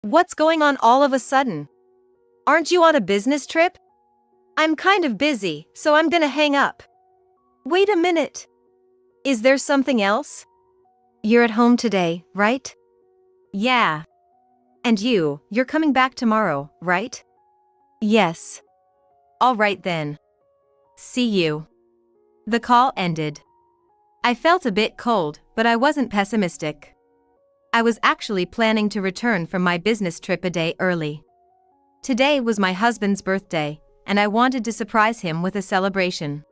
What's going on all of a sudden? Aren't you on a business trip? I'm kind of busy, so I'm gonna hang up. Wait a minute. Is there something else? You're at home today, right? Yeah. And you're coming back tomorrow, right? Yes. All right then. See you. The call ended. I felt a bit cold, but I wasn't pessimistic. I was actually planning to return from my business trip a day early. Today was my husband's birthday, and I wanted to surprise him with a celebration.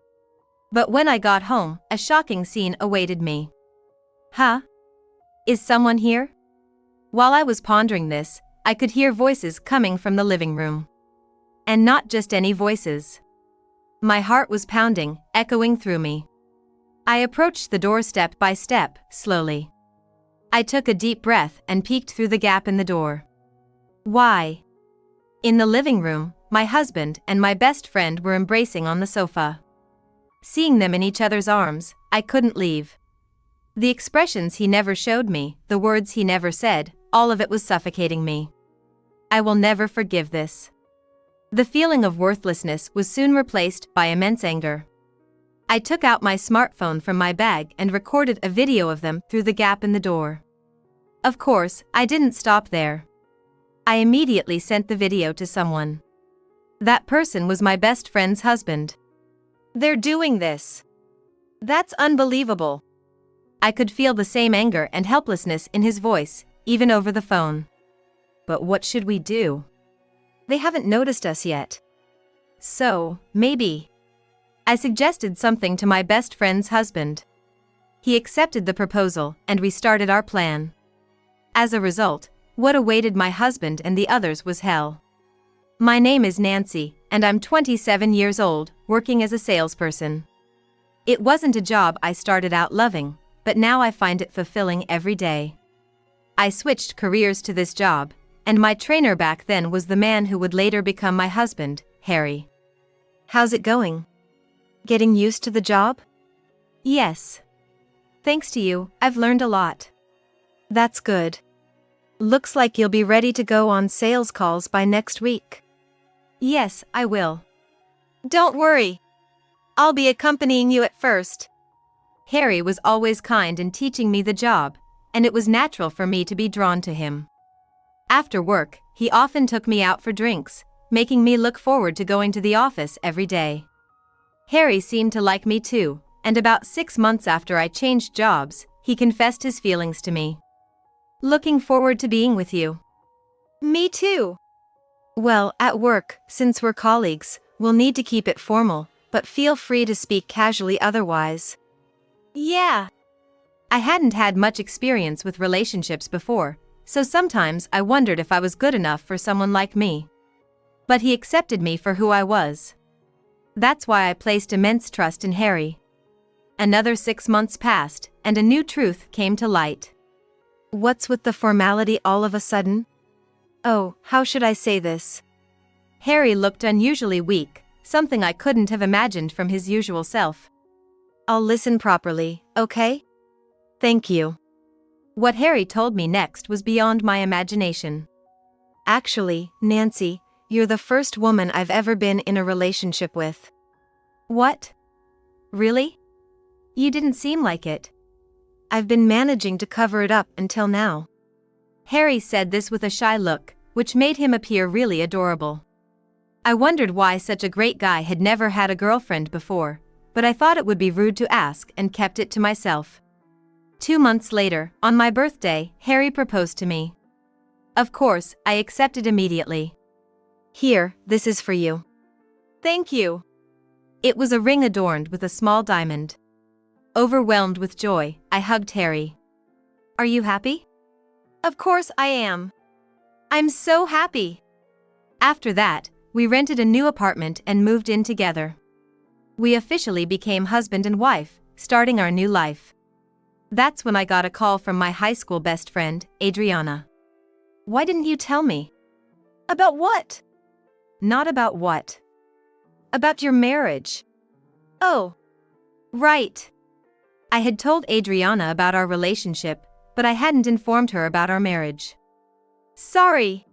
But when I got home, a shocking scene awaited me. Huh? Is someone here? While I was pondering this, I could hear voices coming from the living room. And not just any voices. My heart was pounding, echoing through me. I approached the door step by step, slowly. I took a deep breath and peeked through the gap in the door. Why? In the living room, my husband and my best friend were embracing on the sofa. Seeing them in each other's arms, I couldn't leave. The expressions he never showed me, the words he never said, all of it was suffocating me. I will never forgive this. The feeling of worthlessness was soon replaced by immense anger. I took out my smartphone from my bag and recorded a video of them through the gap in the door. Of course, I didn't stop there. I immediately sent the video to someone. That person was my best friend's husband. They're doing this. That's unbelievable. I could feel the same anger and helplessness in his voice, even over the phone. But what should we do? They haven't noticed us yet. So, maybe. I suggested something to my best friend's husband. He accepted the proposal, and we started our plan. As a result, what awaited my husband and the others was hell. My name is Nancy, and I'm 27 years old, working as a salesperson. It wasn't a job I started out loving, but now I find it fulfilling every day. I switched careers to this job, and my trainer back then was the man who would later become my husband, Harry. How's it going? Getting used to the job? Yes. Thanks to you, I've learned a lot. That's good. Looks like you'll be ready to go on sales calls by next week. Yes, I will. Don't worry. I'll be accompanying you at first. Harry was always kind in teaching me the job, and it was natural for me to be drawn to him. After work, he often took me out for drinks, making me look forward to going to the office every day. Harry seemed to like me too, and about 6 months after I changed jobs, he confessed his feelings to me. Looking forward to being with you. Me too. Well, at work, since we're colleagues, we'll need to keep it formal, but feel free to speak casually otherwise. Yeah. I hadn't had much experience with relationships before, so sometimes I wondered if I was good enough for someone like me. But he accepted me for who I was. That's why I placed immense trust in Harry. Another 6 months passed, and a new truth came to light. What's with the formality all of a sudden? Oh, how should I say this? Harry looked unusually weak, something I couldn't have imagined from his usual self. I'll listen properly, okay? Thank you. What Harry told me next was beyond my imagination. Actually, Nancy, you're the first woman I've ever been in a relationship with. What? Really? You didn't seem like it. I've been managing to cover it up until now. Harry said this with a shy look, which made him appear really adorable. I wondered why such a great guy had never had a girlfriend before, but I thought it would be rude to ask and kept it to myself. 2 months later, on my birthday, Harry proposed to me. Of course, I accepted immediately. Here, this is for you. Thank you. It was a ring adorned with a small diamond. Overwhelmed with joy, I hugged Harry. Are you happy? Of course I am. I'm so happy. After that, we rented a new apartment and moved in together. We officially became husband and wife, starting our new life. That's when I got a call from my high school best friend, Adriana. Why didn't you tell me? About what? Not about what. About your marriage. Oh. Right. I had told Adriana about our relationship, but I hadn't informed her about our marriage. Sorry.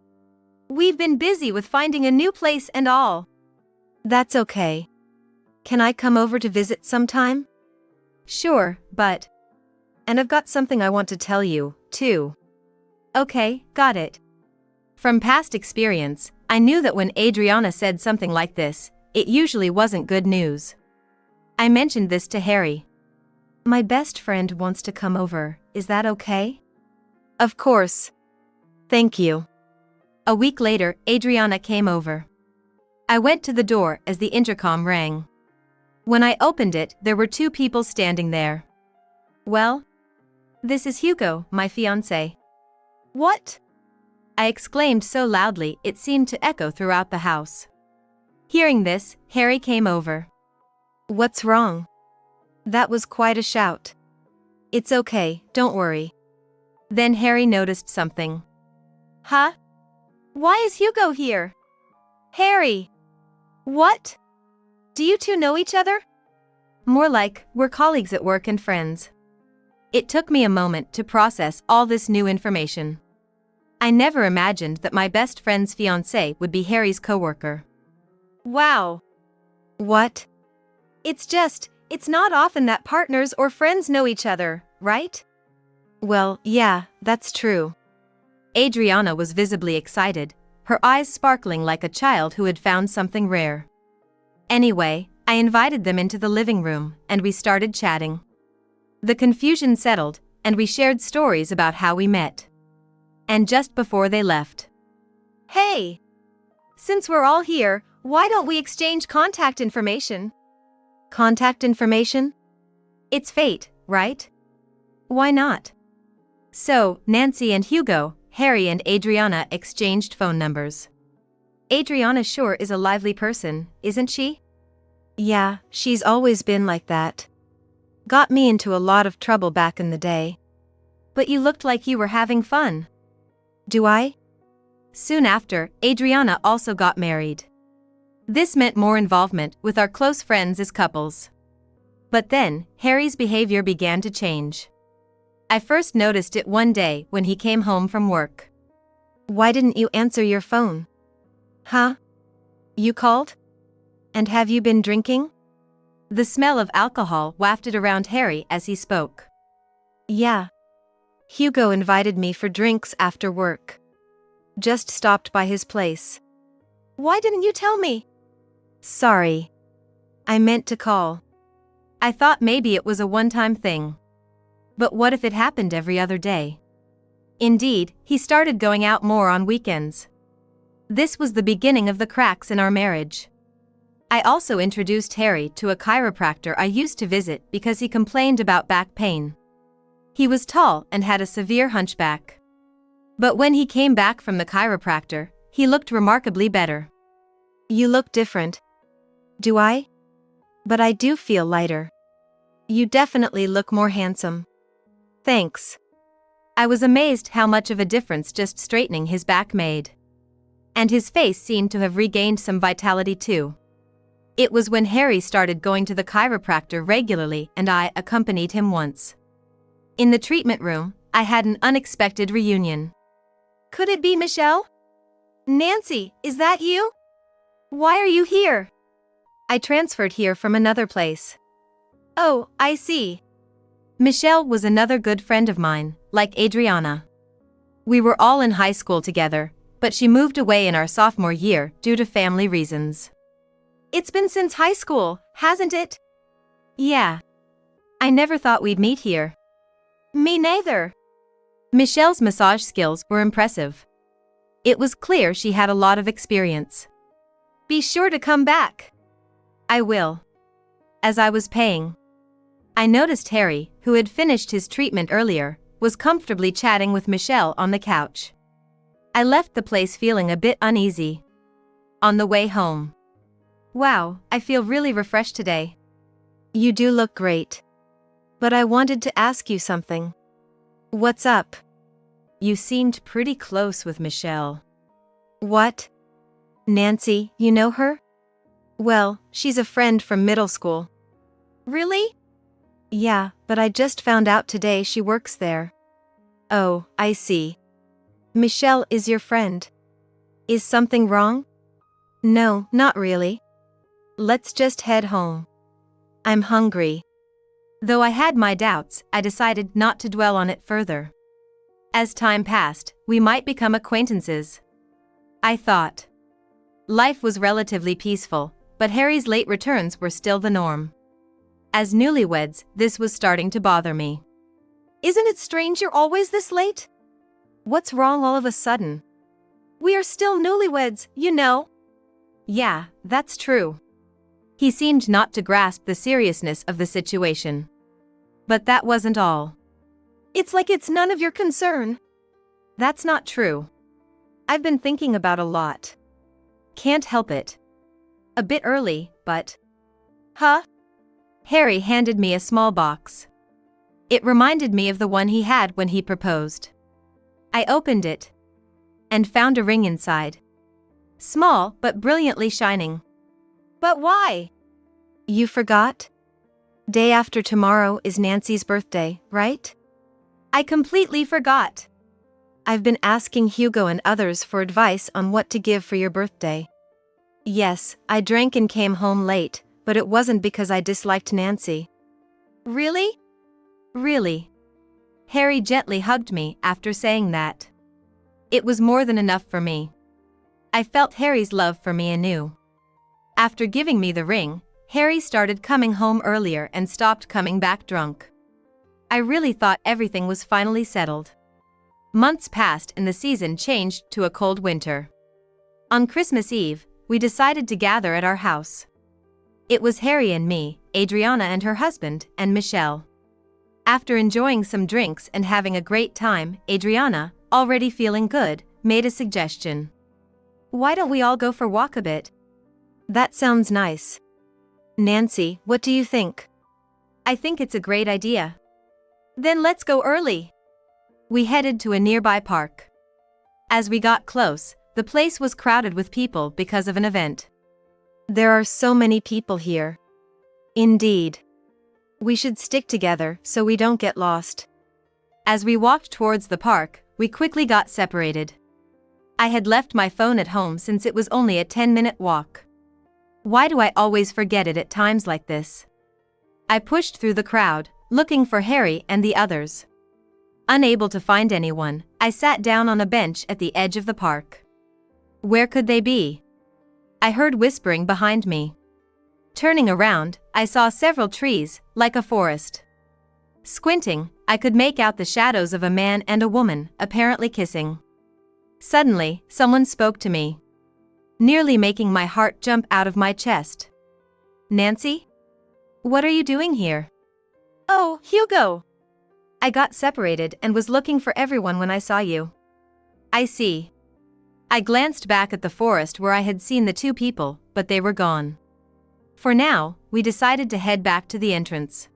We've been busy with finding a new place and all. That's okay. Can I come over to visit sometime? Sure, but... And I've got something I want to tell you, too. Okay, got it. From past experience, I knew that when Adriana said something like this, it usually wasn't good news. I mentioned this to Harry. My best friend wants to come over, is that okay? Of course. Thank you. A week later, Adriana came over. I went to the door as the intercom rang. When I opened it, there were two people standing there. Well? This is Hugo, my fiancé. What? I exclaimed so loudly it seemed to echo throughout the house. Hearing this, Harry came over. What's wrong? That was quite a shout. It's okay, don't worry. Then Harry noticed something. Huh? Why is Hugo here? Harry! What? Do you two know each other? More like, we're colleagues at work and friends. It took me a moment to process all this new information. I never imagined that my best friend's fiancé would be Harry's coworker. Wow. What? It's not often that partners or friends know each other, right? Well, yeah, that's true. Adriana was visibly excited, her eyes sparkling like a child who had found something rare. Anyway, I invited them into the living room, and we started chatting. The confusion settled, and we shared stories about how we met. And just before they left. Hey! Since we're all here, why don't we exchange contact information? Contact information? It's fate, right? Why not? So, Nancy and Hugo, Harry and Adriana exchanged phone numbers. Adriana sure is a lively person, isn't she? Yeah, she's always been like that. Got me into a lot of trouble back in the day. But you looked like you were having fun. Do I? Soon after, Adriana also got married. This meant more involvement with our close friends as couples. But then, Harry's behavior began to change. I first noticed it one day when he came home from work. Why didn't you answer your phone? Huh? You called? And have you been drinking? The smell of alcohol wafted around Harry as he spoke. Yeah. Hugo invited me for drinks after work. Just stopped by his place. Why didn't you tell me? Sorry. I meant to call. I thought maybe it was a one-time thing. But what if it happened every other day? Indeed, he started going out more on weekends. This was the beginning of the cracks in our marriage. I also introduced Harry to a chiropractor I used to visit because he complained about back pain. He was tall and had a severe hunchback. But when he came back from the chiropractor, he looked remarkably better. You look different. Do I? But I do feel lighter. You definitely look more handsome. Thanks. I was amazed how much of a difference just straightening his back made. And his face seemed to have regained some vitality too. It was when Harry started going to the chiropractor regularly and I accompanied him once. In the treatment room, I had an unexpected reunion. Could it be Michelle? Nancy, is that you? Why are you here? I transferred here from another place. Oh, I see. Michelle was another good friend of mine, like Adriana. We were all in high school together, but she moved away in our sophomore year due to family reasons. It's been since high school, hasn't it? Yeah. I never thought we'd meet here. Me neither. Michelle's massage skills were impressive. It was clear she had a lot of experience. Be sure to come back. I will. As I was paying, I noticed Harry, who had finished his treatment earlier, was comfortably chatting with Michelle on the couch. I left the place feeling a bit uneasy. On the way home. Wow, I feel really refreshed today. You do look great. But I wanted to ask you something. What's up? You seemed pretty close with Michelle. What? Nancy, you know her? Well, she's a friend from middle school. Really? Yeah, but I just found out today she works there. Oh, I see. Michelle is your friend. Is something wrong? No, not really. Let's just head home. I'm hungry. Though I had my doubts, I decided not to dwell on it further. As time passed, we might become acquaintances, I thought. Life was relatively peaceful, but Harry's late returns were still the norm. As newlyweds, this was starting to bother me. Isn't it strange you're always this late? What's wrong all of a sudden? We are still newlyweds, you know. Yeah, that's true. He seemed not to grasp the seriousness of the situation. But that wasn't all. It's like it's none of your concern. That's not true. I've been thinking about a lot. Can't help it. A bit early, but... Huh? Harry handed me a small box. It reminded me of the one he had when he proposed. I opened it and found a ring inside. Small but brilliantly shining. But why? You forgot? Day after tomorrow is Nancy's birthday, right? I completely forgot. I've been asking Hugo and others for advice on what to give for your birthday. Yes, I drank and came home late, but it wasn't because I disliked Nancy. Really? Really. Harry gently hugged me after saying that. It was more than enough for me. I felt Harry's love for me anew. After giving me the ring, Harry started coming home earlier and stopped coming back drunk. I really thought everything was finally settled. Months passed and the season changed to a cold winter. On Christmas Eve, we decided to gather at our house. It was Harry and me, Adriana and her husband, and Michelle. After enjoying some drinks and having a great time, Adriana, already feeling good, made a suggestion. Why don't we all go for a walk a bit? That sounds nice. Nancy, what do you think? I think it's a great idea. Then let's go early. We headed to a nearby park. As we got close, the place was crowded with people because of an event. There are so many people here. Indeed. We should stick together so we don't get lost. As we walked towards the park, we quickly got separated. I had left my phone at home since it was only a 10-minute walk. Why do I always forget it at times like this? I pushed through the crowd, looking for Harry and the others. Unable to find anyone, I sat down on a bench at the edge of the park. Where could they be? I heard whispering behind me. Turning around, I saw several trees, like a forest. Squinting, I could make out the shadows of a man and a woman, apparently kissing. Suddenly, someone spoke to me, nearly making my heart jump out of my chest. Nancy? What are you doing here? Oh, Hugo! I got separated and was looking for everyone when I saw you. I see. I glanced back at the forest where I had seen the two people, but they were gone. For now, we decided to head back to the entrance.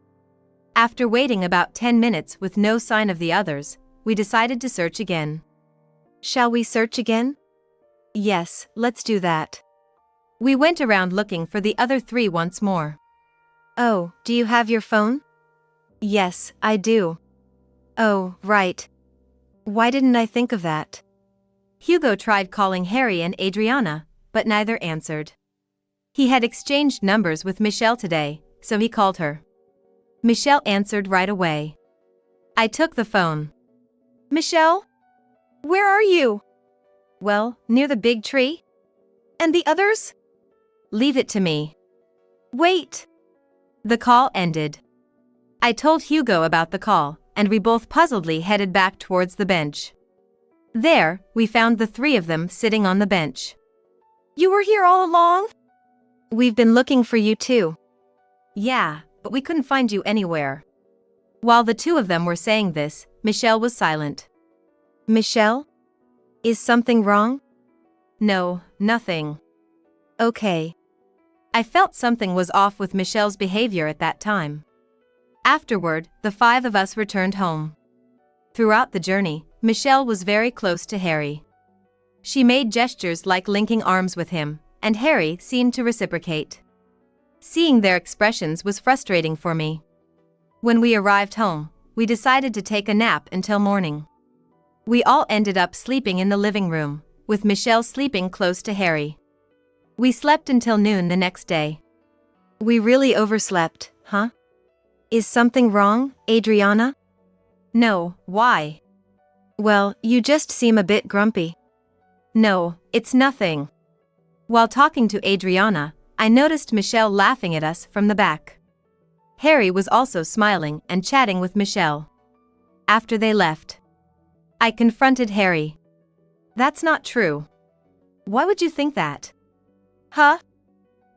After waiting about 10 minutes with no sign of the others, we decided to search again. Shall we search again? Yes, let's do that. We went around looking for the other three once more. Oh, do you have your phone? Yes, I do. Oh, right. Why didn't I think of that? Hugo tried calling Harry and Adriana, but neither answered. He had exchanged numbers with Michelle today, so he called her. Michelle answered right away. I took the phone. Michelle? Where are you? Well, near the big tree. And the others? Leave it to me. Wait. The call ended. I told Hugo about the call, and we both puzzledly headed back towards the bench. There, we found the three of them sitting on the bench. You were here all along? We've been looking for you too. Yeah, but we couldn't find you anywhere. While the two of them were saying this, Michelle was silent. Michelle? Is something wrong? No, nothing. Okay. I felt something was off with Michelle's behavior at that time. Afterward, the five of us returned home. Throughout the journey, Michelle was very close to Harry. She made gestures like linking arms with him, and Harry seemed to reciprocate. Seeing their expressions was frustrating for me. When we arrived home, we decided to take a nap until morning. We all ended up sleeping in the living room, with Michelle sleeping close to Harry. We slept until noon the next day. We really overslept, huh? Is something wrong, Adriana? No, why? Well, you just seem a bit grumpy. No, it's nothing. While talking to Adriana, I noticed Michelle laughing at us from the back. Harry was also smiling and chatting with Michelle. After they left, I confronted Harry. That's not true. Why would you think that? Huh?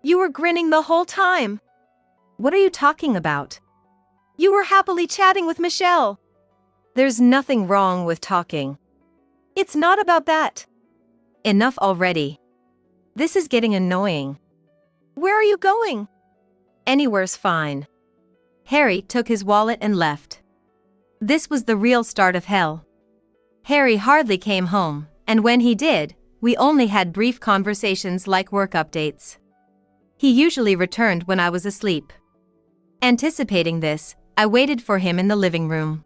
You were grinning the whole time. What are you talking about? You were happily chatting with Michelle. There's nothing wrong with talking. It's not about that. Enough already. This is getting annoying. Where are you going? Anywhere's fine. Harry took his wallet and left. This was the real start of hell. Harry hardly came home, and when he did, we only had brief conversations like work updates. He usually returned when I was asleep. Anticipating this, I waited for him in the living room.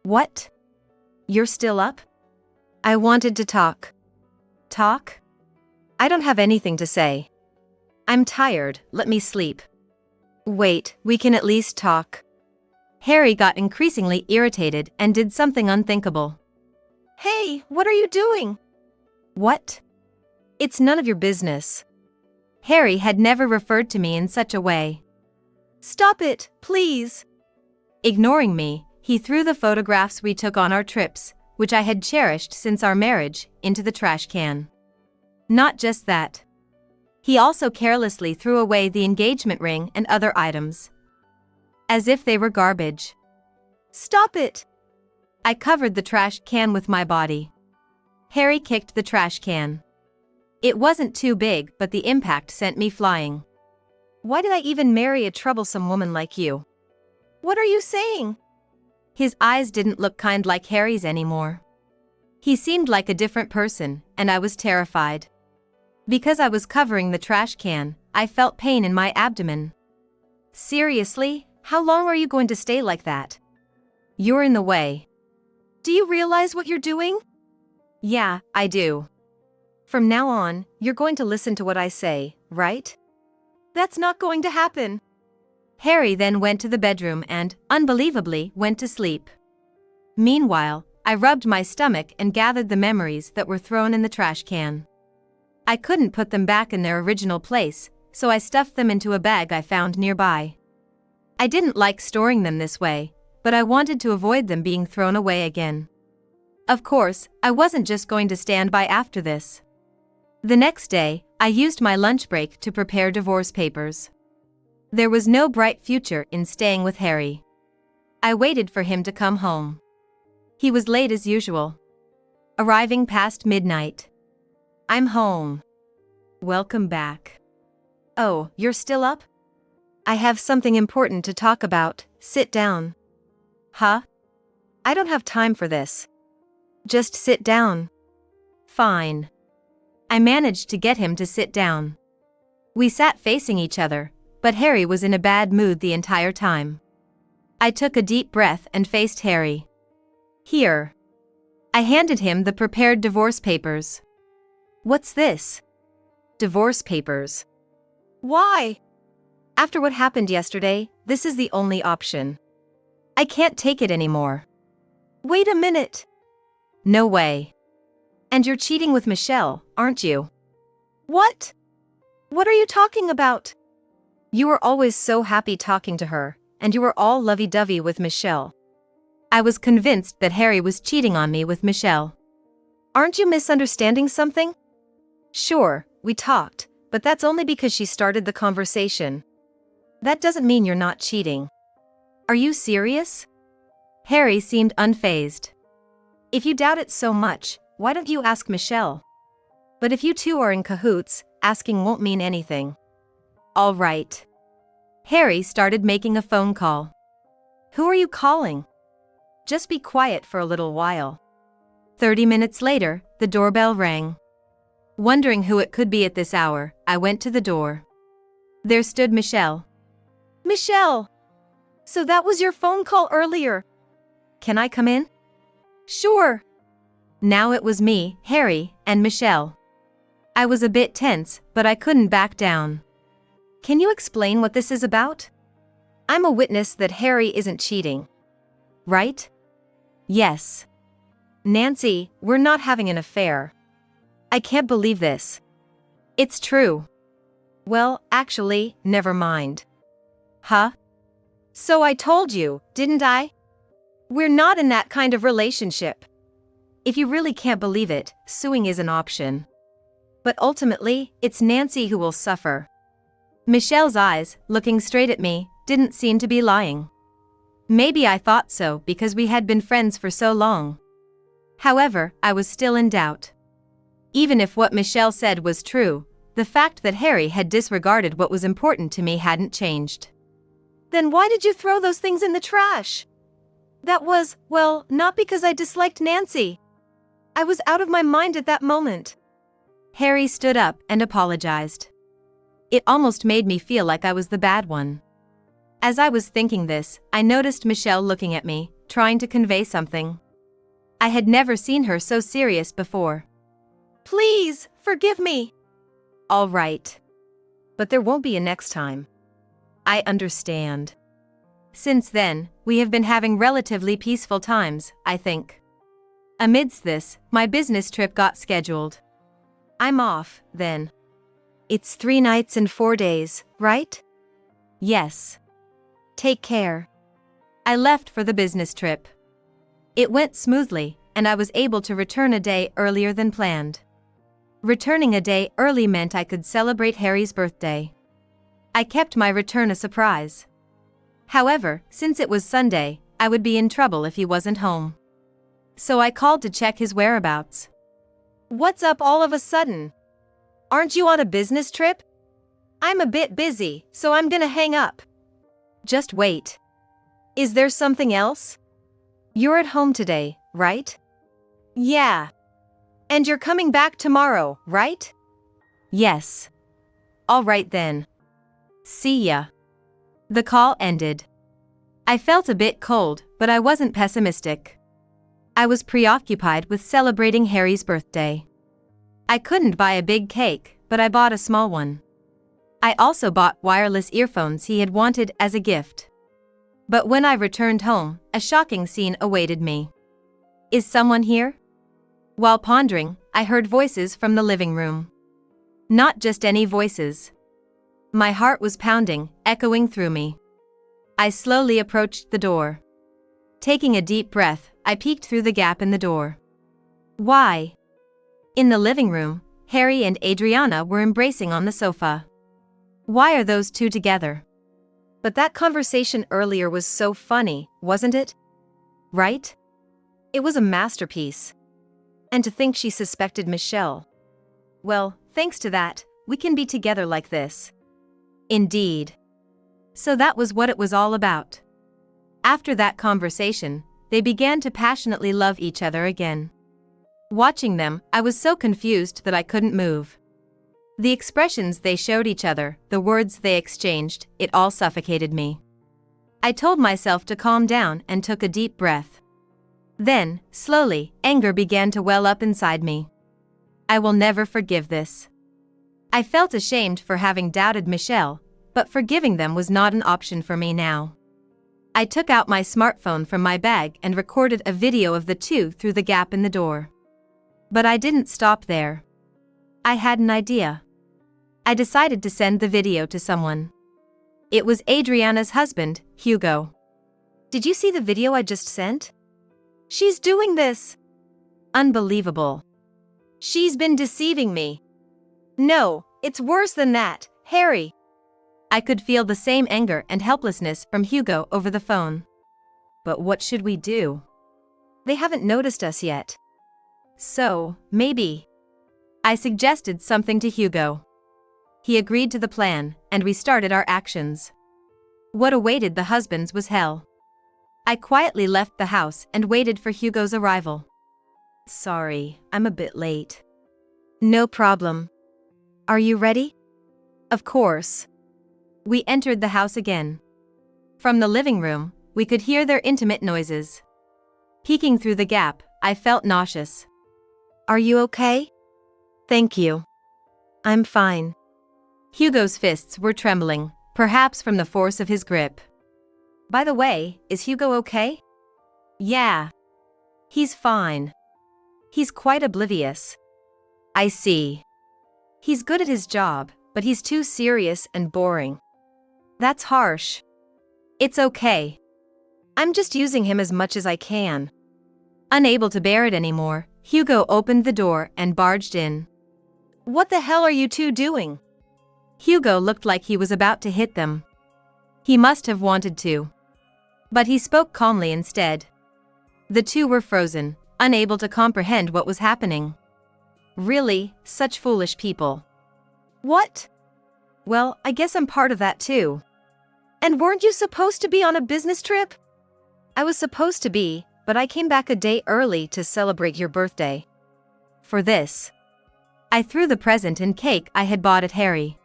What? You're still up? I wanted to talk. Talk? I don't have anything to say. I'm tired, let me sleep. Wait, we can at least talk. Harry got increasingly irritated and did something unthinkable. Hey, what are you doing? What? It's none of your business. Harry had never referred to me in such a way. Stop it, please. Ignoring me, he threw the photographs we took on our trips, which I had cherished since our marriage, into the trash can. Not just that. He also carelessly threw away the engagement ring and other items. As if they were garbage. Stop it! I covered the trash can with my body. Harry kicked the trash can. It wasn't too big, but the impact sent me flying. Why did I even marry a troublesome woman like you? What are you saying? His eyes didn't look kind like Harry's anymore. He seemed like a different person, and I was terrified. Because I was covering the trash can, I felt pain in my abdomen. Seriously, how long are you going to stay like that? You're in the way. Do you realize what you're doing? Yeah, I do. From now on, you're going to listen to what I say, right? That's not going to happen. Harry then went to the bedroom and, unbelievably, went to sleep. Meanwhile, I rubbed my stomach and gathered the memories that were thrown in the trash can. I couldn't put them back in their original place, so I stuffed them into a bag I found nearby. I didn't like storing them this way, but I wanted to avoid them being thrown away again. Of course, I wasn't just going to stand by after this. The next day, I used my lunch break to prepare divorce papers. There was no bright future in staying with Harry. I waited for him to come home. He was late as usual. Arriving past midnight. I'm home. Welcome back. Oh, you're still up? I have something important to talk about, sit down. Huh? I don't have time for this. Just sit down. Fine. I managed to get him to sit down. We sat facing each other, but Harry was in a bad mood the entire time. I took a deep breath and faced Harry. Here. I handed him the prepared divorce papers. What's this? Divorce papers. Why? After what happened yesterday, this is the only option. I can't take it anymore. Wait a minute. No way. And you're cheating with Michelle, aren't you? What? What are you talking about? You were always so happy talking to her, and you were all lovey-dovey with Michelle. I was convinced that Harry was cheating on me with Michelle. Aren't you misunderstanding something? Sure, we talked, but that's only because she started the conversation. That doesn't mean you're not cheating. Are you serious? Harry seemed unfazed. If you doubt it so much, why don't you ask Michelle? But if you two are in cahoots, asking won't mean anything. All right. Harry started making a phone call. Who are you calling? Just be quiet for a little while. 30 minutes later, the doorbell rang. Wondering who it could be at this hour, I went to the door. There stood Michelle. Michelle! So that was your phone call earlier. Can I come in? Sure. Now it was me, Harry, and Michelle. I was a bit tense, but I couldn't back down. Can you explain what this is about? I'm a witness that Harry isn't cheating. Right? Yes. Nancy, we're not having an affair. I can't believe this. It's true. Well, actually, never mind. Huh? So I told you, didn't I? We're not in that kind of relationship. If you really can't believe it, suing is an option. But ultimately, it's Nancy who will suffer. Michelle's eyes, looking straight at me, didn't seem to be lying. Maybe I thought so because we had been friends for so long. However, I was still in doubt. Even if what Michelle said was true, the fact that Harry had disregarded what was important to me hadn't changed. Then why did you throw those things in the trash? That was, well, not because I disliked Nancy. I was out of my mind at that moment. Harry stood up and apologized. It almost made me feel like I was the bad one. As I was thinking this, I noticed Michelle looking at me, trying to convey something. I had never seen her so serious before. Please, forgive me. All right. But there won't be a next time. I understand. Since then, we have been having relatively peaceful times, I think. Amidst this, my business trip got scheduled. I'm off, then. It's 3 nights and 4 days, right? Yes. Take care. I left for the business trip. It went smoothly, and I was able to return a day earlier than planned. Returning a day early meant I could celebrate Harry's birthday. I kept my return a surprise. However, since it was Sunday, I would be in trouble if he wasn't home. So I called to check his whereabouts. What's up all of a sudden? Aren't you on a business trip? I'm a bit busy, so I'm gonna hang up. Just wait. Is there something else? You're at home today, right? Yeah. And you're coming back tomorrow, right? Yes. All right then. See ya. The call ended. I felt a bit cold, but I wasn't pessimistic. I was preoccupied with celebrating Harry's birthday. I couldn't buy a big cake, but I bought a small one. I also bought wireless earphones he had wanted as a gift. But when I returned home, a shocking scene awaited me. Is someone here? While pondering, I heard voices from the living room. Not just any voices. My heart was pounding, echoing through me. I slowly approached the door. Taking a deep breath, I peeked through the gap in the door. Why? In the living room, Harry and Adriana were embracing on the sofa. Why are those two together? But that conversation earlier was so funny, wasn't it? Right? It was a masterpiece. And to think she suspected Michelle. Well, thanks to that, we can be together like this. Indeed. So that was what it was all about. After that conversation, they began to passionately love each other again. Watching them, I was so confused that I couldn't move. The expressions they showed each other, the words they exchanged, it all suffocated me. I told myself to calm down and took a deep breath. Then, slowly, anger began to well up inside me. I will never forgive this. I felt ashamed for having doubted Michelle, but forgiving them was not an option for me now. I took out my smartphone from my bag and recorded a video of the two through the gap in the door. But I didn't stop there. I had an idea. I decided to send the video to someone. It was Adriana's husband, Hugo. Did you see the video I just sent? She's doing this. Unbelievable. She's been deceiving me. No, it's worse than that, Harry. I could feel the same anger and helplessness from Hugo over the phone. But what should we do? They haven't noticed us yet. So, maybe. I suggested something to Hugo. He agreed to the plan, and we started our actions. What awaited the husbands was hell. I quietly left the house and waited for Hugo's arrival. Sorry, I'm a bit late. No problem. Are you ready? Of course. We entered the house again. From the living room, we could hear their intimate noises. Peeking through the gap, I felt nauseous. Are you okay? Thank you. I'm fine. Hugo's fists were trembling, perhaps from the force of his grip. By the way, is Hugo okay? Yeah. He's fine. He's quite oblivious. I see. He's good at his job, but he's too serious and boring. That's harsh. It's okay. I'm just using him as much as I can. Unable to bear it anymore, Hugo opened the door and barged in. What the hell are you two doing? Hugo looked like he was about to hit them. He must have wanted to. But he spoke calmly instead. The two were frozen, unable to comprehend what was happening. Really, such foolish people. What? Well, I guess I'm part of that too. And weren't you supposed to be on a business trip? I was supposed to be, but I came back a day early to celebrate your birthday. For this, I threw the present and cake I had bought at Harry.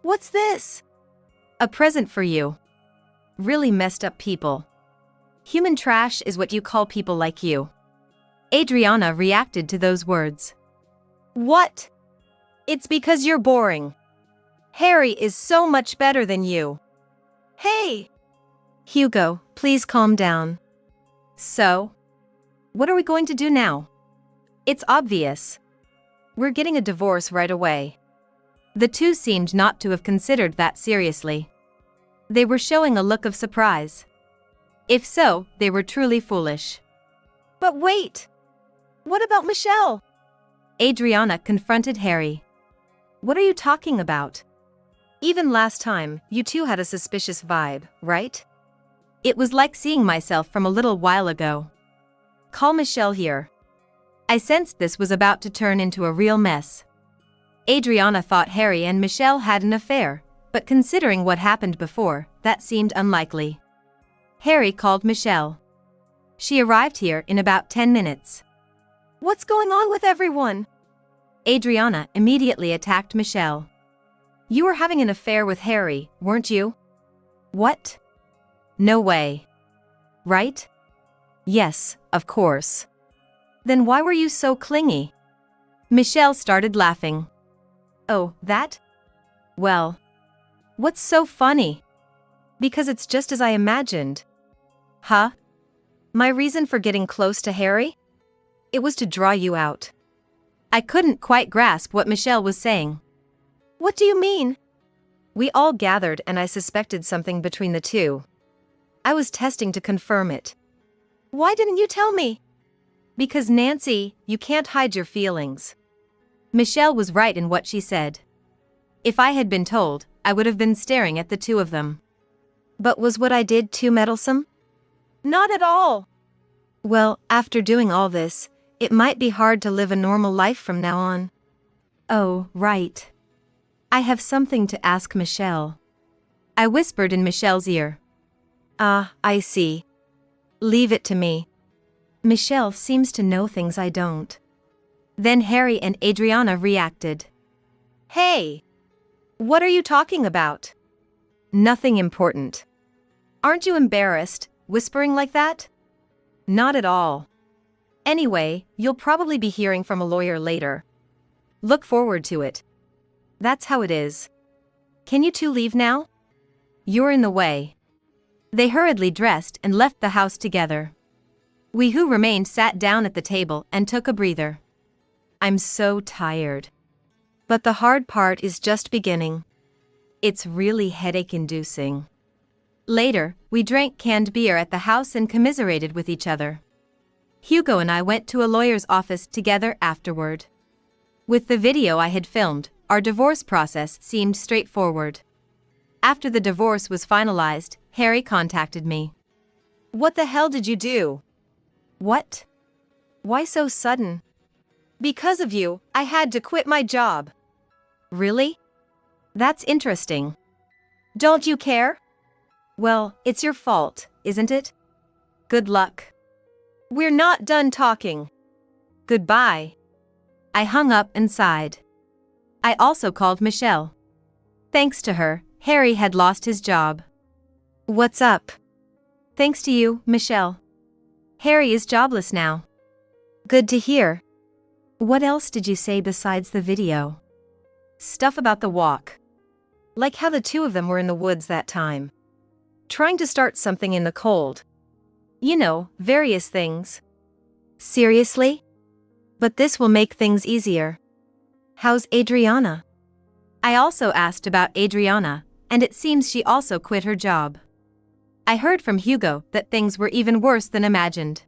What's this? A present for you. Really messed up people. Human trash is what you call people like you. Adriana reacted to those words. What? It's because you're boring. Harry is so much better than you. Hey! Hugo, please calm down. So? What are we going to do now? It's obvious. We're getting a divorce right away. The two seemed not to have considered that seriously. They were showing a look of surprise. If so, they were truly foolish. But wait! What about Michelle? Adriana confronted Harry. What are you talking about? Even last time, you two had a suspicious vibe, right? It was like seeing myself from a little while ago. Call Michelle here. I sensed this was about to turn into a real mess. Adriana thought Harry and Michelle had an affair, but considering what happened before, that seemed unlikely. Harry called Michelle. She arrived here in about 10 minutes. What's going on with everyone? Adriana immediately attacked Michelle. You were having an affair with Harry, weren't you? What? No way. Right? Yes, of course. Then why were you so clingy? Michelle started laughing. Oh, that? Well, what's so funny? Because it's just as I imagined. Huh? My reason for getting close to Harry? It was to draw you out. I couldn't quite grasp what Michelle was saying. What do you mean? We all gathered and I suspected something between the two. I was testing to confirm it. Why didn't you tell me? Because Nancy, you can't hide your feelings. Michelle was right in what she said. If I had been told, I would have been staring at the two of them. But was what I did too meddlesome? Not at all. Well, after doing all this, it might be hard to live a normal life from now on. Oh, right. I have something to ask Michelle. I whispered in Michelle's ear. Ah, I see. Leave it to me. Michelle seems to know things I don't. Then Harry and Adriana reacted. Hey! What are you talking about? Nothing important. Aren't you embarrassed, whispering like that? Not at all. Anyway, you'll probably be hearing from a lawyer later. Look forward to it. That's how it is. Can you two leave now? You're in the way. They hurriedly dressed and left the house together. We who remained sat down at the table and took a breather. I'm so tired. But the hard part is just beginning. It's really headache-inducing. Later, we drank canned beer at the house and commiserated with each other. Hugo and I went to a lawyer's office together afterward. With the video I had filmed, our divorce process seemed straightforward. After the divorce was finalized, Harry contacted me. What the hell did you do? What? Why so sudden? Because of you, I had to quit my job. Really? That's interesting. Don't you care? Well, it's your fault, isn't it? Good luck. We're not done talking. Goodbye. I hung up and sighed. I also called Michelle. Thanks to her, Harry had lost his job. What's up? Thanks to you, Michelle. Harry is jobless now. Good to hear. What else did you say besides the video? Stuff about the walk. Like how the two of them were in the woods that time. Trying to start something in the cold. You know, various things. Seriously? But this will make things easier. How's Adriana? I also asked about Adriana, and it seems she also quit her job. I heard from Hugo that things were even worse than imagined.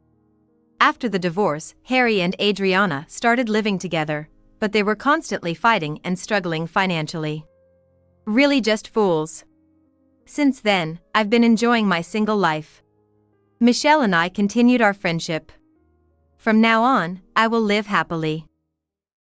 After the divorce, Harry and Adriana started living together, but they were constantly fighting and struggling financially. Really just fools. Since then, I've been enjoying my single life. Michelle and I continued our friendship. From now on, I will live happily.